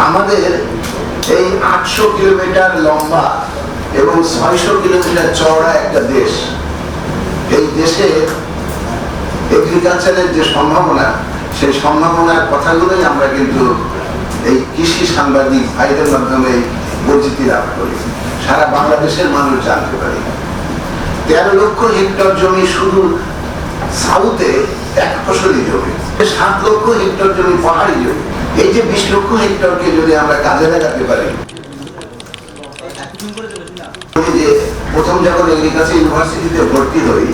আমাদের এই 800 কিলোমিটার লম্বা এবং 600 কিলোমিটার চওড়া একটা দেশ। এই দেশে এগ্রিকালচারের যে সম্ভাবনা, সেই সম্ভাবনার কথাগুলোই আমরা কিন্তু এই কৃষি সাংবাদিক ভাইদের মাধ্যমে পরিচিতি লাভ করি, সারা বাংলাদেশের মানুষ জানতে পারি। 13 লক্ষ হেক্টর জমি শুধু সাউথে এক ফসলি জমি, 7 লক্ষ হেক্টর জমি পাহাড়ি জমি। এই যে 20 লক্ষ হেক্টরকে যদি আমরা কাজে লাগাতে পারি, যে প্রথম যখন এগ্রিকালচার ইউনিভার্সিটিতে ভর্তি হই,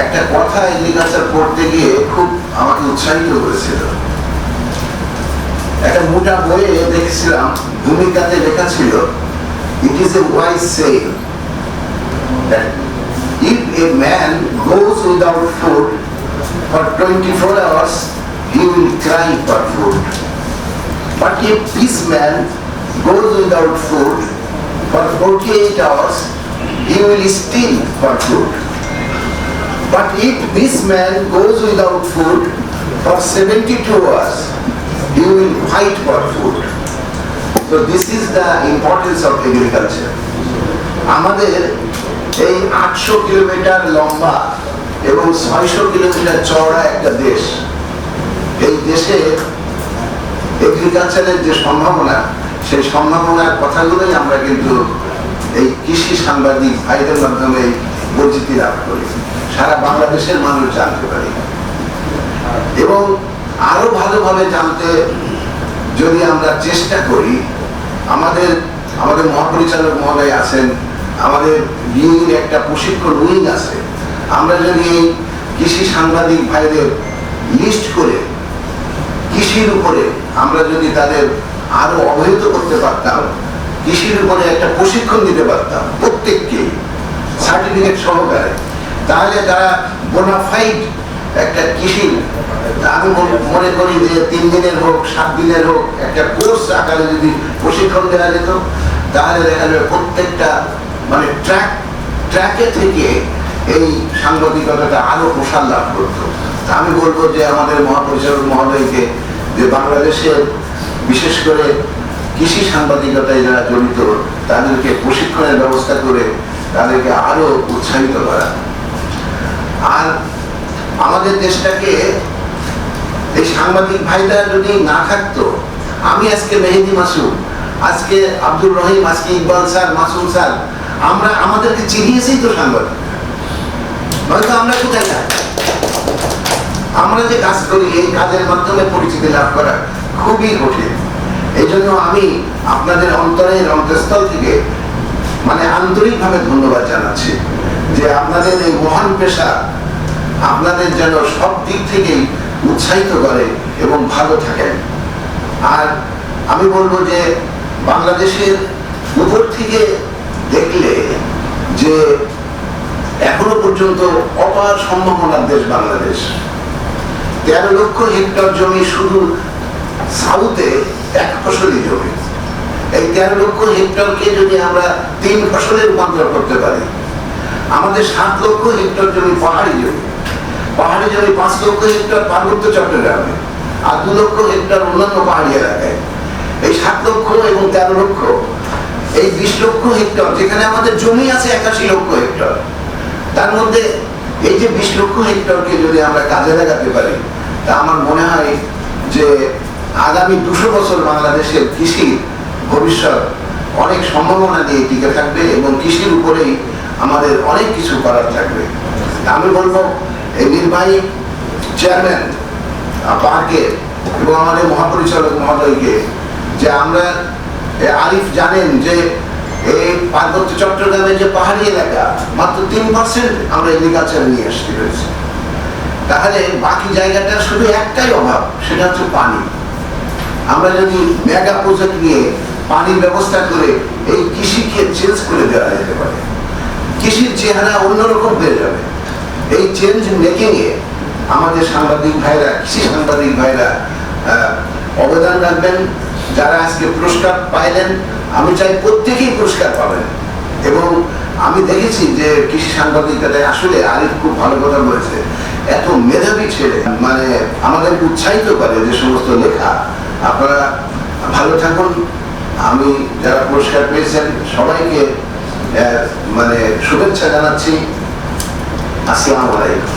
একটা কথা এগ্রিকালচার পড়তে গিয়ে খুব আমাকে উৎসাহিত করেছিল। একটা মোটা বইয়ে দেখেছিলাম, ভূমিকাতে লেখা ছিল, it is a wise saying that if a man goes without food for 24 hours, he will cry for food. But if this man goes without food for 48 hours, he will steal for food. But if this man goes without food for 72 hours, he will fight for food. So this is the importance of agriculture. আমাদের এই 800 kilometre লম্বা এবং 600 kilometre চওড়া একটা দেশ। এই দেশে এগ্রিকালচারের যে সম্ভাবনা, সেই সম্ভাবনার কথাগুলোই আমরা কিন্তু এই কৃষি সাংবাদিক ভাইদের মাধ্যমে পরিচিতি লাভ করি, সারা বাংলাদেশের মানুষ জানতে পারি। এবং আরো ভালোভাবে জানতে যদি আমরা চেষ্টা করি, আমাদের মহাপরিচালক মহোদয় আছেন, আমাদের বিএর একটা প্রশিক্ষণ উইং আছে। আমরা যদি এই কৃষি সাংবাদিক ভাইদের লিস্ট করে কৃষির উপরে আমরা যদি তাদের আরো অবহিত করতে পারতাম, কৃষির উপরে একটা প্রশিক্ষণ দিতে পারতাম প্রত্যেককে সার্টিফিকেট সহকারে, তাহলে তারা বোনাফাইড একটা কৃষি, আমি মনে করি যে 3 দিনের হোক 7 দিনের হোক একটা কোর্স আকারে যদি প্রশিক্ষণ দেওয়া যেত, তাহলে দেখা যাবে প্রত্যেকটা মানে ট্র্যাকে থেকে এই সাংবাদিকতাটা আরো প্রসার লাভ করতো। আমি বলবো যে আমাদের মহাপরিচালক মহোদয়কে যে বাংলাদেশের বিশেষ করে কৃষি সাংবাদিকতায় যারা জড়িত, তাদেরকে প্রশিক্ষণের ব্যবস্থা করে তাদেরকে আরো উৎসাহিত করা। আর আমাদের দেশটাকে এই সাংবাদিক ভাইরা যদি না থাকতো, আমি আজকে মেহেদি মাসুদ, আজকে আব্দুর রহিম, আজকে ইকবাল স্যার, মাসুম স্যার, আমরা আমাদেরকে চিনিয়েছেই তো সাংবাদিক, নয়তো আমরা কোথায় যাই? আমরা যে কাজ করি, এই কাজের মাধ্যমে পরিচিতি লাভ করা খুবই কঠিন। এই জন্য আমি আপনাদের অন্তরের অন্তঃস্থল থেকে মানে আন্তরিকভাবে ধন্যবাদ জানাচ্ছি যে আপনাদের এই মহান পেশা আপনাদের যেন সব দিক থেকেই উৎসাহিত করে এবং ভালো থাকেন। আর আমি বলবো যে বাংলাদেশের উপর থেকে দেখলে যে এখনো পর্যন্ত অপার সম্ভাবনার দেশ বাংলাদেশ। 13 লক্ষ হেক্টর জমি শুধু সাউথে এক ফসলি জমি। এই 13 লক্ষ হেক্টরকে যদি আমরা 3 ফসলে রূপান্তর করতে পারি, আমাদের 7 লক্ষ হেক্টর জমি পাহাড়ি জমি, 5 লক্ষ হেক্টর পার্বত্য চট্টগ্রামে, আর 2 লক্ষ হেক্টর অন্যান্য পাহাড়ি এলাকায়। এই 7 লক্ষ এবং 13 লক্ষ, এই 20 লক্ষ হেক্টর, যেখানে আমাদের জমি আছে 81 লক্ষ হেক্টর, তার মধ্যে এই যে 20 লক্ষ হেক্টরকে যদি আমরা কাজে লাগাতে পারি, তা আমার মনে হয় যে আগামী 200 বছর বাংলাদেশের কৃষি ভবিষ্যৎ অনেক সম্ভাবনা দিয়ে টিকে থাকবে এবং কৃষির উপরেই আমাদের অনেক কিছু করার থাকবে। আমি বলবো এই নির্বাহী চেয়ারম্যান পার্কের এবং আমাদের মহাপরিচালক মহোদয়কে যে আমরা আরিফ জানেন যে এই পার্বত্য চট্টগ্রামে যে পাহাড়ি এলাকা মাত্র 3% আমরা এগ্রিকালচার নিয়ে আসতে পেরেছি। তাহলে বাকি জায়গাটার শুধু একটাই অভাব, সেটা হচ্ছে পানি। আমরা যদি মেগা প্রজেক্ট নিয়ে পানির ব্যবস্থা করে এই কৃষিকে চেঞ্জ করে দেওয়া যেতে পারে, কৃষির চেহারা অন্যরকম হয়ে যাবে। এই চেঞ্জ মেকিং এ আমাদের সাংবাদিক ভাইরা, কৃষি সাংবাদিক ভাইরা অবদান রাখবেন। যারা আজকে পুরস্কার পাইলেন, আমি চাই প্রত্যেকেই পুরস্কার পাবেন। এবং আমি দেখেছি যে কৃষি সাংবাদিকতায় আসলে আরিফ খুব ভালো কথা বলেছে, এত মেধাবী ছেলে, মানে আমাদের উৎসাহিত করে যে সমস্ত লেখা। আপনারা ভালো থাকুন। আমি যারা পুরস্কার পেয়েছেন সবাইকে মানে শুভেচ্ছা জানাচ্ছি। আসসালামু আলাইকুম।